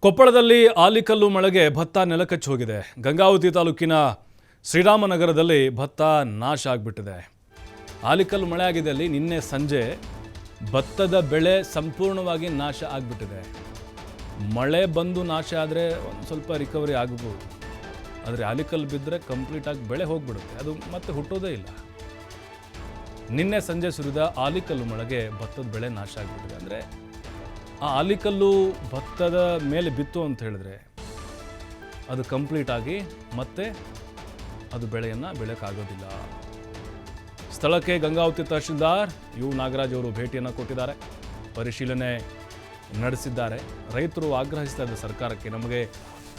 ಕೊಪ್ಪಳದಲ್ಲಿ ಆಲಿಕಲ್ಲು ಮಳೆಗೆ ಭತ್ತ ನೆಲಕಚ್ಚಿ ಹೋಗಿದೆ. ಗಂಗಾವತಿ ತಾಲೂಕಿನ ಶ್ರೀರಾಮನಗರದಲ್ಲಿ ಭತ್ತ ನಾಶ ಆಗಿಬಿಟ್ಟಿದೆ. ಆಲಿಕಲ್ಲು ಮಳೆ ಆಗಿದೆ. ಅಲ್ಲಿ ನಿನ್ನೆ ಸಂಜೆ ಭತ್ತದ ಬೆಳೆ ಸಂಪೂರ್ಣವಾಗಿ ನಾಶ ಆಗಿಬಿಟ್ಟಿದೆ. ಮಳೆ ಬಂದು ನಾಶ ಆದರೆ ಒಂದು ಸ್ವಲ್ಪ ರಿಕವರಿ ಆಗಬಹುದು. ಆದರೆ ಆಲಿಕಲ್ಲು ಬಿದ್ದರೆ ಕಂಪ್ಲೀಟಾಗಿ ಬೆಳೆ ಹೋಗ್ಬಿಡುತ್ತೆ, ಅದು ಮತ್ತೆ ಹುಟ್ಟೋದೇ ಇಲ್ಲ. ನಿನ್ನೆ ಸಂಜೆ ಸುರಿದ ಆಲಿಕಲ್ಲು ಮಳೆಗೆ ಭತ್ತದ ಬೆಳೆ ನಾಶ ಆಗಿಬಿಟ್ಟಿದೆ. ಅಂದರೆ ಆ ಆಲಿಕಲ್ಲು ಭತ್ತದ ಮೇಲೆ ಬಿತ್ತು ಅಂತ ಹೇಳಿದ್ರೆ ಅದು ಕಂಪ್ಲೀಟಾಗಿ ಮತ್ತೆ ಅದು ಬೆಳೆಯನ್ನು ಬೆಳೆಯೋಕ್ಕಾಗೋದಿಲ್ಲ. ಸ್ಥಳಕ್ಕೆ ಗಂಗಾವತಿ ತಹಶೀಲ್ದಾರ್ ಯು ನಾಗರಾಜ್ ಅವರು ಭೇಟಿಯನ್ನು ಕೊಟ್ಟಿದ್ದಾರೆ, ಪರಿಶೀಲನೆ ನಡೆಸಿದ್ದಾರೆ. ರೈತರು ಆಗ್ರಹಿಸ್ತಾ ಇದ್ದಾರೆ ಸರ್ಕಾರಕ್ಕೆ, ನಮಗೆ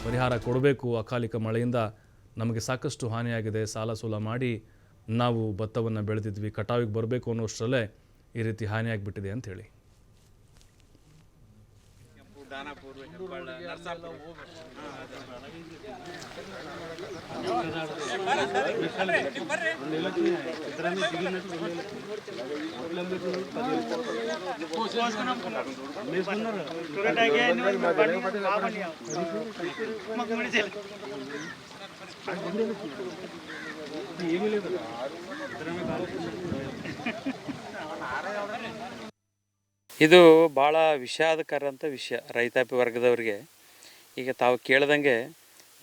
ಪರಿಹಾರ ಕೊಡಬೇಕು, ಅಕಾಲಿಕ ಮಳೆಯಿಂದ ನಮಗೆ ಸಾಕಷ್ಟು ಹಾನಿಯಾಗಿದೆ, ಸಾಲ ಸೋಲ ಮಾಡಿ ನಾವು ಭತ್ತವನ್ನು ಬೆಳೆದಿದ್ವಿ, ಕಟಾವಿಗೆ ಬರಬೇಕು ಅನ್ನೋಷ್ಟರಲ್ಲೇ ಈ ರೀತಿ ಹಾನಿಯಾಗಿಬಿಟ್ಟಿದೆ ಅಂತ ಹೇಳಿ. ಇದು ಭಾಳ ವಿಷಾದಕರಂಥ ವಿಷಯ ರೈತಾಪಿ ವರ್ಗದವರಿಗೆ. ಈಗ ತಾವು ಕೇಳ್ದಂಗೆ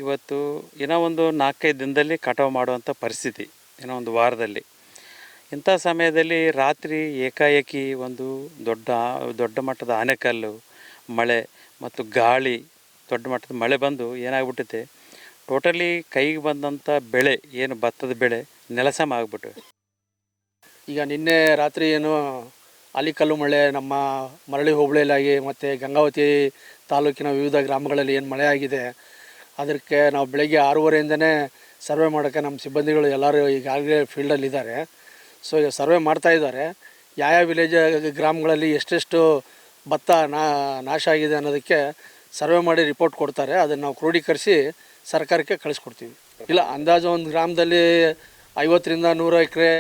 ಇವತ್ತು ಏನೋ ಒಂದು 4-5 ದಿನದಲ್ಲಿ ಕಟಾವು ಮಾಡುವಂಥ ಪರಿಸ್ಥಿತಿ, ಏನೋ ಒಂದು ವಾರದಲ್ಲಿ. ಇಂಥ ಸಮಯದಲ್ಲಿ ರಾತ್ರಿ ಏಕಾಏಕಿ ಒಂದು ದೊಡ್ಡ ಮಟ್ಟದ ಆನೆಕಲ್ಲು ಮಳೆ ಮತ್ತು ಗಾಳಿ, ದೊಡ್ಡ ಮಟ್ಟದ ಮಳೆ ಬಂದು ಏನಾಗ್ಬಿಟ್ಟೈತೆ, ಟೋಟಲಿ ಕೈಗೆ ಬಂದಂಥ ಬೆಳೆ ಏನು ಭತ್ತದ ಬೆಳೆ ನೆಲಸಮ ಆಗಿಬಿಟ್ಟಿವೆ. ಈಗ ನಿನ್ನೆ ರಾತ್ರಿ ಏನು ಆಲಿಕಲ್ಲು ಮಳೆ ನಮ್ಮ ಮರಳಿ ಹೋಬಳಿಯಲ್ಲಿ ಮತ್ತು ಗಂಗಾವತಿ ತಾಲೂಕಿನ ವಿವಿಧ ಗ್ರಾಮಗಳಲ್ಲಿ ಏನು ಮಳೆ ಆಗಿದೆ, ಅದಕ್ಕೆ ನಾವು ಬೆಳಗ್ಗೆ 6:30ಇಂದನೇ ಸರ್ವೆ ಮಾಡೋಕ್ಕೆ ನಮ್ಮ ಸಿಬ್ಬಂದಿಗಳು ಎಲ್ಲರೂ ಈಗಾಗಲೇ ಫೀಲ್ಡಲ್ಲಿದ್ದಾರೆ. ಸೊ ಈಗ ಸರ್ವೆ ಮಾಡ್ತಾಯಿದ್ದಾರೆ. ಯಾವ ವಿಲೇಜ್ ಗ್ರಾಮಗಳಲ್ಲಿ ಎಷ್ಟೆಷ್ಟು ಭತ್ತ ನಾಶ ಆಗಿದೆ ಅನ್ನೋದಕ್ಕೆ ಸರ್ವೆ ಮಾಡಿ ರಿಪೋರ್ಟ್ ಕೊಡ್ತಾರೆ. ಅದನ್ನು ನಾವು ಕ್ರೋಢೀಕರಿಸಿ ಸರ್ಕಾರಕ್ಕೆ ಕಳಿಸ್ಕೊಡ್ತೀವಿ. ಇಲ್ಲ, ಅಂದಾಜು ಒಂದು ಗ್ರಾಮದಲ್ಲಿ 50ರಿಂದ 100 ಎಕರೆ